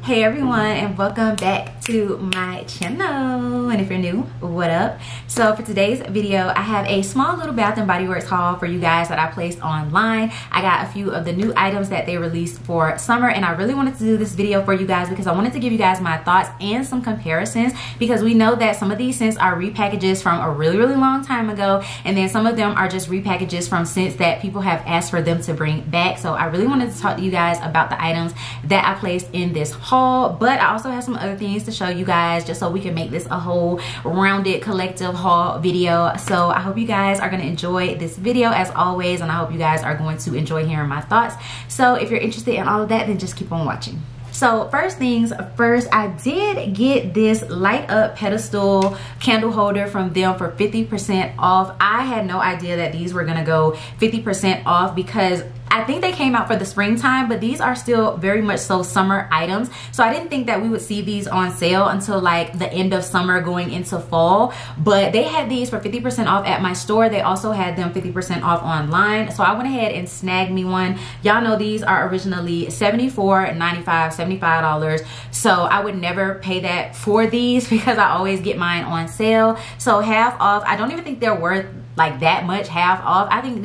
Hey everyone, and welcome back to my channel. And if you're new, what up? So for today's video, I have a small little Bath & Body Works haul for you guys that I placed online. I got a few of the new items that they released for summer, and I really wanted to do this video for you guys because I wanted to give you guys my thoughts and some comparisons, because we know that some of these scents are repackages from a really long time ago, and then some of them are just repackages from scents that people have asked for them to bring back. So I really wanted to talk to you guys about the items that I placed in this haul. But I also have some other things to show you guys, just so we can make this a whole rounded collective haul video. So I hope you guys are going to enjoy this video as always, and I hope you guys are going to enjoy hearing my thoughts. So if you're interested in all of that, then just keep on watching. So first things first, I did get this light up pedestal candle holder from them for 50% off. I had no idea that these were gonna go 50% off because I think they came out for the springtime, but these are still very much so summer items. So I didn't think that we would see these on sale until like the end of summer going into fall. But they had these for 50% off at my store. They also had them 50% off online. So I went ahead and snagged me one. Y'all know these are originally $74.95, $75. So I would never pay that for these because I always get mine on sale. So half off. I don't even think they're worth like that much half off. I think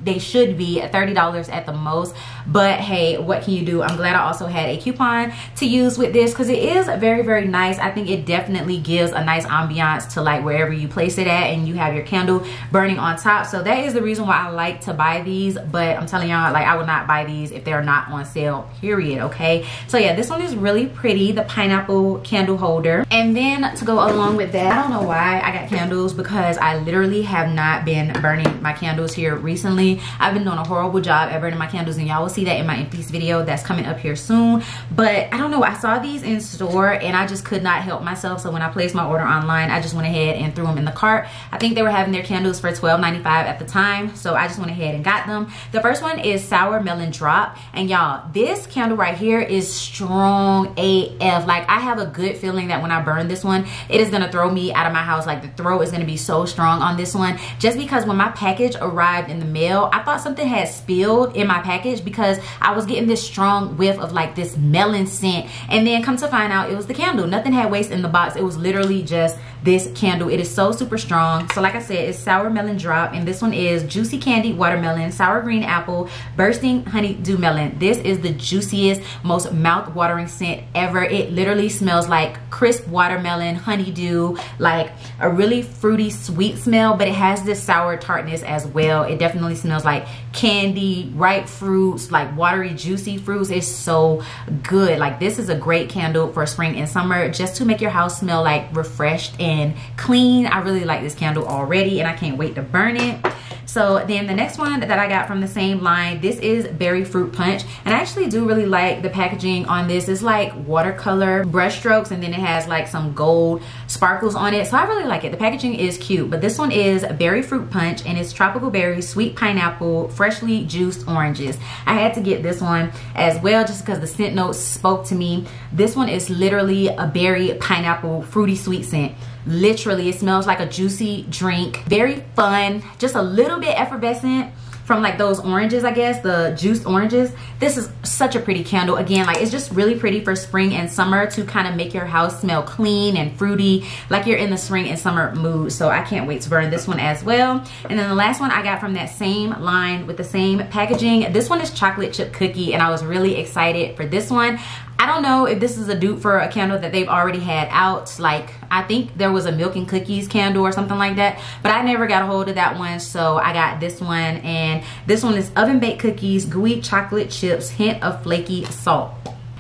they should be $30 at the most, but hey, what can you do? I'm glad I also had a coupon to use with this because it is very nice. I think it definitely gives a nice ambiance to like wherever you place it at, and you have your candle burning on top. So that is the reason why I like to buy these, but I'm telling y'all, like, I would not buy these if they're not on sale, period. Okay, so yeah, this one is really pretty, the pineapple candle holder. And then to go along with that, I don't know why I got candles, because I literally have not been burning my candles here recently. I've been doing a horrible job at burning my candles, and y'all will see that in my in-piece video that's coming up here soon. But I don't know, I saw these in store and I just could not help myself. So when I placed my order online, I just went ahead and threw them in the cart. I think they were having their candles for $12.95 at the time, so I just went ahead and got them. The first one is Sour Melon Drop, and y'all, this candle right here is strong AF. Like, I have a good feeling that when I burn this one, it is gonna throw me out of my house. Like, the throw is gonna be so strong on this one, just because when my package arrived in the mail, I thought something had spilled in my package because I was getting this strong whiff of like this melon scent, and then come to find out it was the candle. Nothing had waste in the box. It was literally just this candle. It is so super strong. So like I said, it's Sour Melon Drop, and this one is Juicy Candied Watermelon, Sour Green Apple, Bursting Honeydew Melon. This is the juiciest, most mouth-watering scent ever. It literally smells like crisp watermelon, honeydew, like a really fruity sweet smell, but it has this sour tartness as well. It definitely smells like candy, ripe fruits, like watery juicy fruits. It's so good. Like, this is a great candle for spring and summer, just to make your house smell like refreshed and clean. I really like this candle already, and I can't wait to burn it. So then the next one that I got from the same line, this is Berry Fruit Punch, and I actually do really like the packaging on this. It's like watercolor brush strokes, and then it has like some gold sparkles on it, so I really like it. The packaging is cute. But this one is Berry Fruit Punch, and it's tropical berries, sweet pineapple, freshly juiced oranges. I had to get this one as well just because the scent notes spoke to me. This one is literally a berry, pineapple, fruity sweet scent. Literally, it smells like a juicy drink. Very fun, just a little bit effervescent from like those oranges, I guess, the juiced oranges. This is such a pretty candle. Again, like, it's just really pretty for spring and summer to kind of make your house smell clean and fruity, like you're in the spring and summer mood. So I can't wait to burn this one as well. And then the last one I got from that same line with the same packaging, this one is Chocolate Chip Cookie, and I was really excited for this one. I don't know if this is a dupe for a candle that they've already had out. Like, I think there was a Milk and Cookies candle or something like that, but I never got a hold of that one, so I got this one. And this one is Oven Baked Cookies, Gooey Chocolate Chips, Hint of Flaky Salt.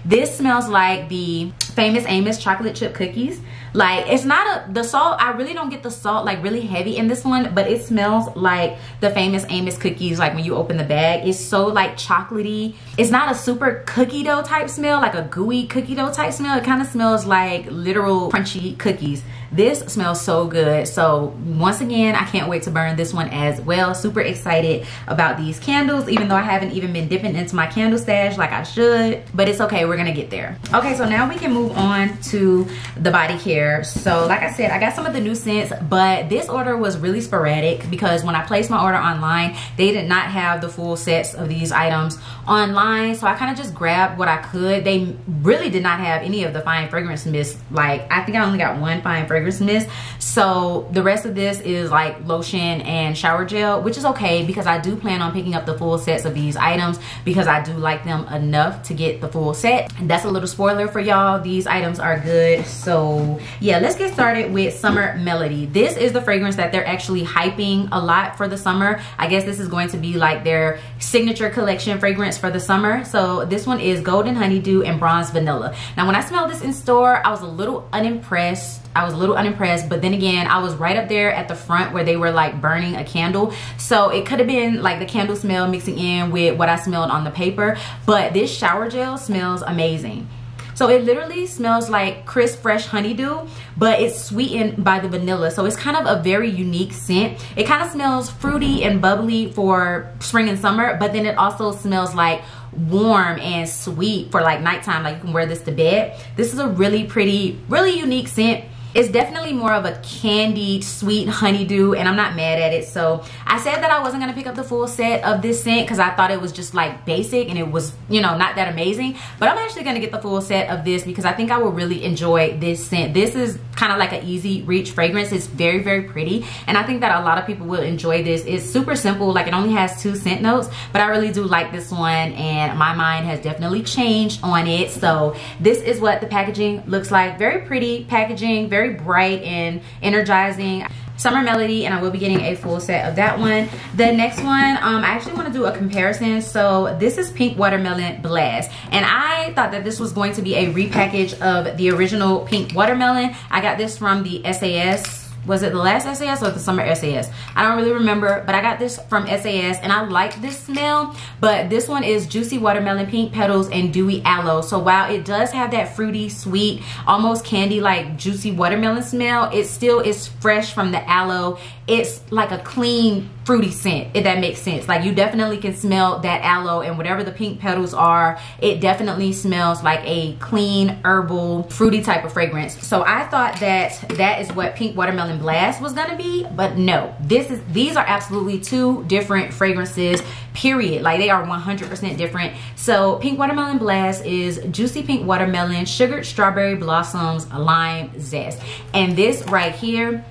This smells like the Famous Amos chocolate chip cookies. Like, it's not the salt, I really don't get the salt like really heavy in this one, but it smells like the Famous Amos cookies. Like, when you open the bag, it's so like chocolatey. It's not a super cookie dough type smell, like a gooey cookie dough type smell. It kind of smells like literal crunchy cookies. This smells so good. So once again, I can't wait to burn this one as well. Super excited about these candles, even though I haven't even been dipping into my candle stash like I should, but it's okay, we're gonna get there. Okay, so now we can move move on to the body care. So like I said, I got some of the new scents, but this order was really sporadic because when I placed my order online, they did not have the full sets of these items online. So I kind of just grabbed what I could. They really did not have any of the fine fragrance mist. Like, I think I only got one fine fragrance mist. So the rest of this is like lotion and shower gel, which is okay because I do plan on picking up the full sets of these items because I do like them enough to get the full set. And that's a little spoiler for y'all. These items are good. So yeah, let's get started with Summer Melody. This is the fragrance that they're actually hyping a lot for the summer. I guess this is going to be like their signature collection fragrance for the summer. So this one is Golden Honeydew and Bronze Vanilla. Now when I smelled this in store, I was a little unimpressed. But then again, I was right up there at the front where they were like burning a candle. So it could have been like the candle smell mixing in with what I smelled on the paper. But this shower gel smells amazing. So it literally smells like crisp, fresh honeydew, but it's sweetened by the vanilla. So it's kind of a very unique scent. It kind of smells fruity and bubbly for spring and summer, but then it also smells like warm and sweet for like nighttime. Like you can wear this to bed. This is a really pretty, really unique scent. It's definitely more of a candied sweet honeydew, and I'm not mad at it. So I said that I wasn't gonna pick up the full set of this scent because I thought it was just like basic and it was, you know, not that amazing. But I'm actually gonna get the full set of this because I think I will really enjoy this scent. This is kind of like an easy reach fragrance. It's very, very pretty, and I think that a lot of people will enjoy this. It's super simple, like it only has 2 scent notes, but I really do like this one, and my mind has definitely changed on it. So this is what the packaging looks like. Very pretty packaging, very bright and energizing. Summer Melody, and I will be getting a full set of that one. The next one, I actually want to do a comparison. So this is Pink Watermelon Blast, and I thought that this was going to be a repackage of the original Pink Watermelon. I got this from the SAS. Was it the last SAS or the summer SAS? I don't really remember, but I got this from SAS and I like this smell. But this one is Juicy Watermelon, Pink Petals, and Dewy Aloe. So while it does have that fruity, sweet, almost candy-like juicy watermelon smell, it still is fresh from the aloe. It's like a clean, fruity scent, if that makes sense. Like you definitely can smell that aloe, and whatever the pink petals are, it definitely smells like a clean, herbal, fruity type of fragrance. So I thought that that is what Pink Watermelon Blast was gonna be, but no, these are absolutely 2 different fragrances, period. Like they are 100% different. So Pink Watermelon Blast is juicy pink watermelon, sugared strawberry blossoms, lime zest, and this right here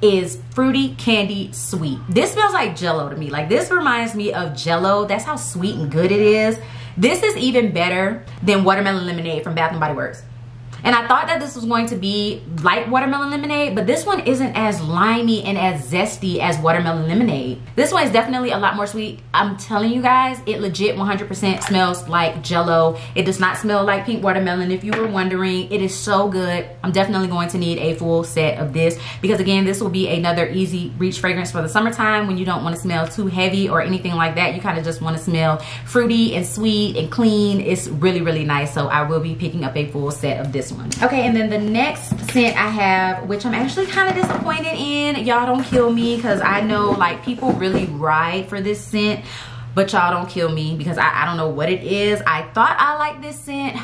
is fruity, candy, sweet. This smells like Jello to me. Like this reminds me of Jello. That's how sweet and good it is. This is even better than Watermelon Lemonade from Bath & Body Works. And I thought that this was going to be like watermelon lemonade, but this one isn't as limey and as zesty as watermelon lemonade. This one is definitely a lot more sweet. I'm telling you guys, it legit 100% smells like Jello. It does not smell like pink watermelon, if you were wondering. It is so good. I'm definitely going to need a full set of this because again, this will be another easy reach fragrance for the summertime when you don't want to smell too heavy or anything like that. You kind of just want to smell fruity and sweet and clean. It's really, really nice. So I will be picking up a full set of this one. Okay, and then the next scent I have, which I'm actually kind of disappointed in, y'all don't kill me because I know like people really ride for this scent, but y'all don't kill me because I don't know what it is. I thought I liked this scent,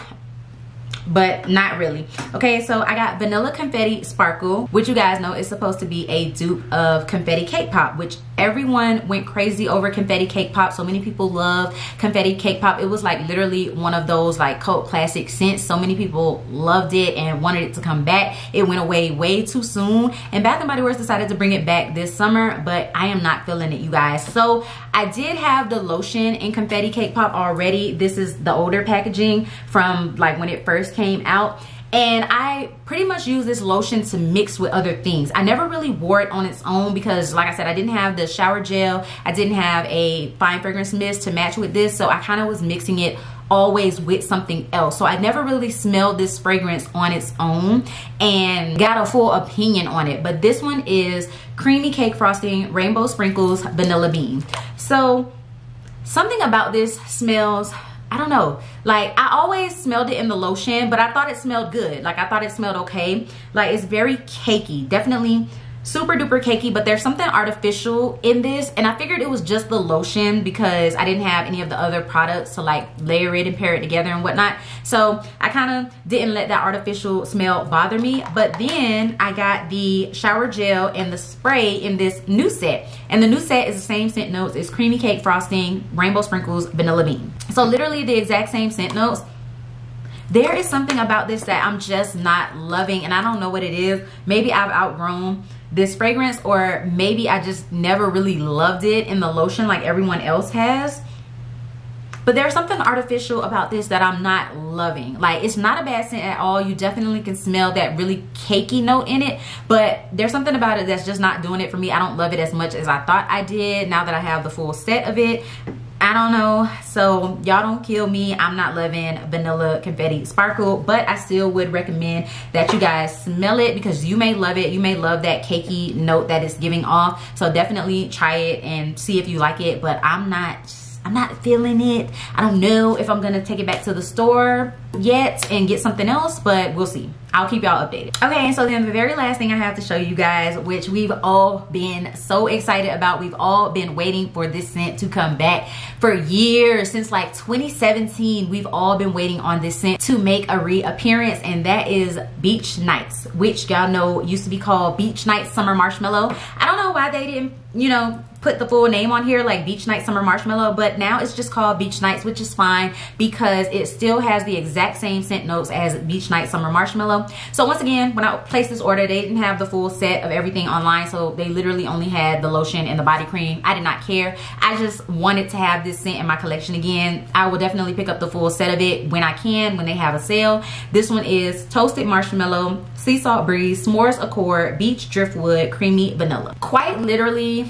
but not really. Okay, so I got Vanilla Confetti Sparkle, which you guys know is supposed to be a dupe of Confetti Cake Pop, which everyone went crazy over Confetti Cake Pop. So many people love Confetti Cake Pop. It was like literally one of those like cult classic scents. So many people loved it and wanted it to come back. It went away way too soon, and Bath & Body Works decided to bring it back this summer, but I am not feeling it, you guys. So I did have the lotion in Confetti Cake Pop already. This is the older packaging from like when it first came out, and I pretty much use this lotion to mix with other things. I never really wore it on its own because like I said, I didn't have the shower gel, I didn't have a fine fragrance mist to match with this, so I kind of was mixing it always with something else. So I never really smelled this fragrance on its own and got a full opinion on it. But this one is creamy cake frosting, rainbow sprinkles, vanilla bean. So something about this smells, I don't know, like I always smelled it in the lotion, but I thought it smelled good. Like I thought it smelled okay. Like it's very cakey, definitely super duper cakey, but there's something artificial in this, and I figured it was just the lotion because I didn't have any of the other products to like layer it and pair it together and whatnot. So I kind of didn't let that artificial smell bother me. But then I got the shower gel and the spray in this new set, and the new set is the same scent notes. It's creamy cake frosting, rainbow sprinkles, vanilla bean. So literally the exact same scent notes. There is something about this that I'm just not loving, and I don't know what it is. Maybe I've outgrown this fragrance, or maybe I just never really loved it in the lotion like everyone else has. But there's something artificial about this that I'm not loving. Like, it's not a bad scent at all. You definitely can smell that really cakey note in it, but there's something about it that's just not doing it for me. I don't love it as much as I thought I did now that I have the full set of it. I don't know, so y'all don't kill me. I'm not loving Vanilla Confetti Sparkle, but I still would recommend that you guys smell it because you may love it. You may love that cakey note that it's giving off. So definitely try it and see if you like it, but I'm not feeling it. I don't know if I'm gonna take it back to the store yet and get something else, but we'll see. I'll keep y'all updated. Okay, and so then the very last thing I have to show you guys, which we've all been so excited about. We've all been waiting for this scent to come back for years. Since like 2017, we've all been waiting on this scent to make a reappearance, and that is Beach Nights, which y'all know used to be called Beach Nights Summer Marshmallow. I don't know why they didn't, you know, put the full name on here like Beach Night Summer Marshmallow, but now it's just called Beach Nights, which is fine because it still has the exact same scent notes as Beach Night Summer Marshmallow. So once again, when I placed this order, they didn't have the full set of everything online, so they literally only had the lotion and the body cream. I did not care. I just wanted to have this scent in my collection again. I will definitely pick up the full set of it when I can, when they have a sale. This one is Toasted Marshmallow, Sea Salt Breeze, S'mores Accord, Beach Driftwood, Creamy Vanilla. Quite literally,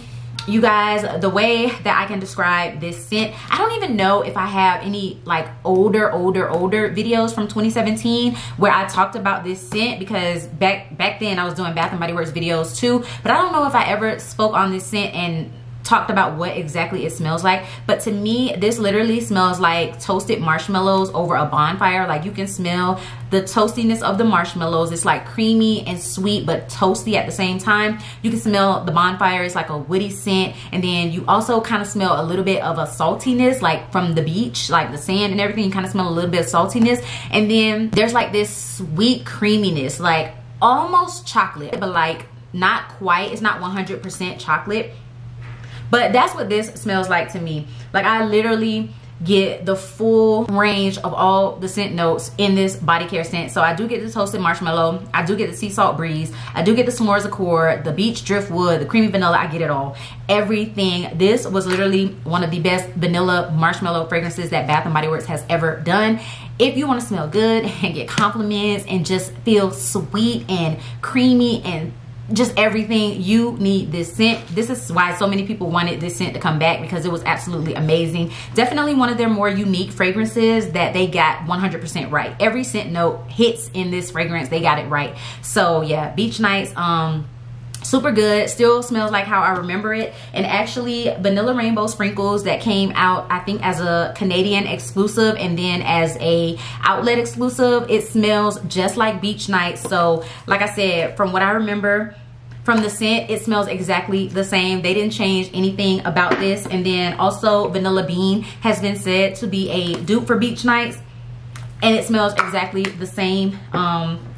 you guys, the way that I can describe this scent, I don't even know if I have any like older videos from 2017 where I talked about this scent, because back then I was doing Bath and Body Works videos too, but I don't know if I ever spoke on this scent and talked about what exactly it smells like. But to me, this literally smells like toasted marshmallows over a bonfire. Like, you can smell the toastiness of the marshmallows. It's like creamy and sweet but toasty at the same time. You can smell the bonfire. It's like a woody scent, and then you also kind of smell a little bit of a saltiness, like from the beach, like the sand and everything. You kind of smell a little bit of saltiness, and then there's like this sweet creaminess, like almost chocolate, but like not quite. It's not 100% chocolate. But that's what this smells like to me. Like, I literally get the full range of all the scent notes in this body care scent. So I do get the Toasted Marshmallow, I do get the Sea Salt Breeze, I do get the S'mores Accord, the Beach Driftwood, the Creamy Vanilla. I get it all. Everything. This was literally one of the best vanilla marshmallow fragrances that Bath and Body Works has ever done. If you want to smell good and get compliments and just feel sweet and creamy and just everything, you need this scent. This is why so many people wanted this scent to come back, because it was absolutely amazing. Definitely one of their more unique fragrances that they got 100% right. Every scent note hits in this fragrance. They got it right. So yeah, Beach Nights, super good. Still smells like how I remember it. And actually, Vanilla Rainbow Sprinkles that came out, I think, as a Canadian exclusive and then as a outlet exclusive, it smells just like Beach Nights. So like I said, from what I remember from the scent, it smells exactly the same. They didn't change anything about this. And then also Vanilla Bean has been said to be a dupe for Beach Nights, and it smells exactly the same.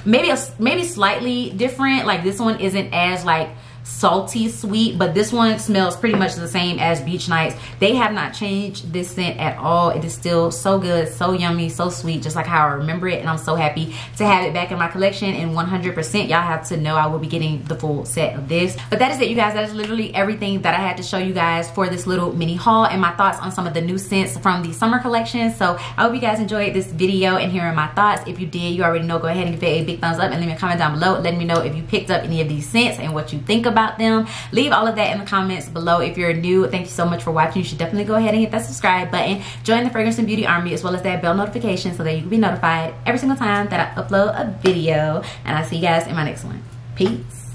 Maybe slightly different. Like, this one isn't as like salty sweet, but this one smells pretty much the same as Beach Nights. They have not changed this scent at all. It is still so good, so yummy, so sweet, just like how I remember it. And I'm so happy to have it back in my collection. And 100%, y'all have to know I will be getting the full set of this. But that is it, you guys. That is literally everything that I had to show you guys for this little mini haul and my thoughts on some of the new scents from the summer collection. So I hope you guys enjoyed this video and hearing my thoughts. If you did, you already know, go ahead and give it a big thumbs up and leave me a comment down below letting me know if you picked up any of these scents and what you think about them. Leave all of that in the comments below. If you're new, thank you so much for watching. You should definitely go ahead and hit that subscribe button. Join the Fragrance and Beauty Army, as well as that bell notification, so that you can be notified every single time that I upload a video. And I'll see you guys in my next one. Peace.